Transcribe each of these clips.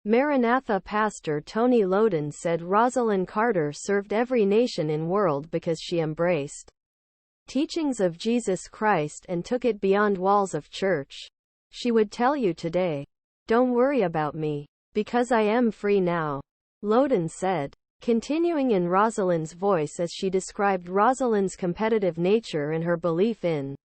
Maranatha Pastor Tony Lowden said Rosalynn Carter served every nation in world because she embraced teachings of Jesus Christ and took it beyond walls of church. She would tell you today, "Don't worry about me, because I am free now," Lowden said, continuing in Rosalynn's voice as she described Rosalynn's competitive nature and her belief in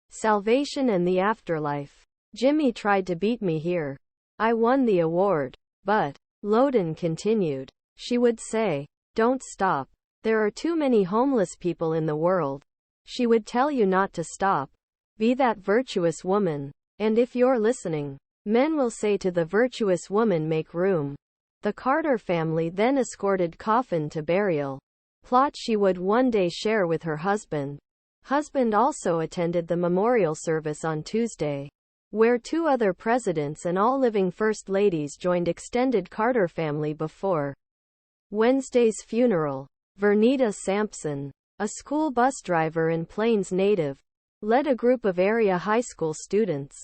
salvation and the afterlife. "Jimmy tried to beat me here. I won the award. But," Lowden continued, she would say, "don't stop. There are too many homeless people in the world." She would tell you not to stop. Be that virtuous woman. And if you're listening, men will say to the virtuous woman, "Make room." The Carter family then escorted coffin to burial. Plot she would one day share with her husband. Husband also attended the memorial service on Tuesday, where 2 other presidents and all living first ladies joined extended Carter family before Wednesday's funeral. Vernita Sampson, a school bus driver and Plains native, led a group of area high school students,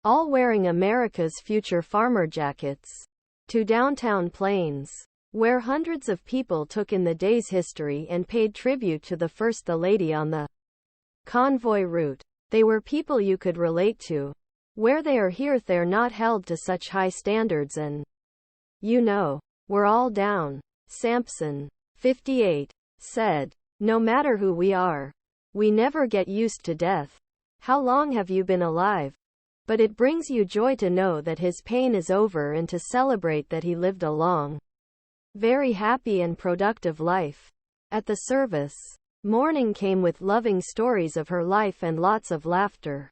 all wearing America's Future farmer jackets, to downtown Plains, where hundreds of people took in the day's history and paid tribute to the First Lady on the convoy route. They were people you could relate to. Where they are here, they're not held to such high standards, and we're all down. Sampson, 58, said, "No matter who we are, we never get used to death. How long have you been alive? But it brings you joy to know that his pain is over and to celebrate that he lived a long, very happy and productive life." At the service, mourning came with loving stories of her life and lots of laughter.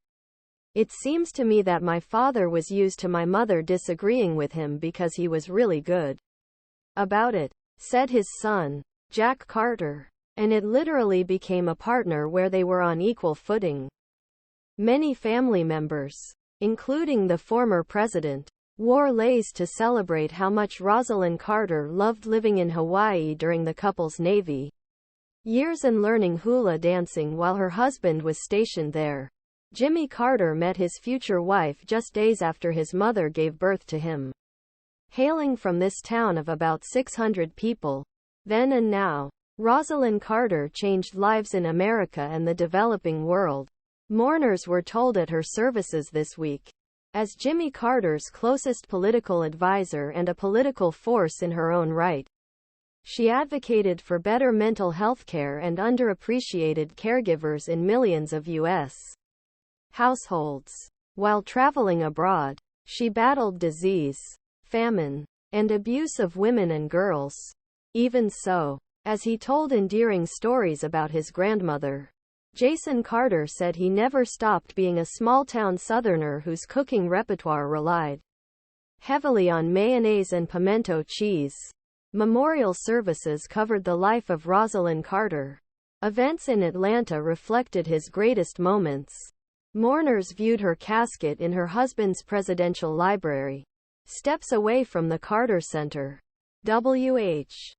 "It seems to me that my father was used to my mother disagreeing with him because he was really good about it," said his son, Jack Carter. "And it literally became a partner where they were on equal footing." Many family members, including the former president, wore leis to celebrate how much Rosalynn Carter loved living in Hawaii during the couple's Navy years and learning hula dancing while her husband was stationed there. Jimmy Carter met his future wife just days after his mother gave birth to him. Hailing from this town of about 600 people, then and now, Rosalynn Carter changed lives in America and the developing world. Mourners were told at her services this week. As Jimmy Carter's closest political advisor and a political force in her own right, she advocated for better mental health care and underappreciated caregivers in millions of U.S. households. While traveling abroad, she battled disease, famine, and abuse of women and girls. Even so, as he told endearing stories about his grandmother, Jason Carter said he never stopped being a small-town Southerner whose cooking repertoire relied heavily on mayonnaise and pimento cheese. Memorial services covered the life of Rosalynn Carter. Events in Atlanta reflected his greatest moments. Mourners viewed her casket in her husband's presidential library, steps away from the Carter Center. W.H.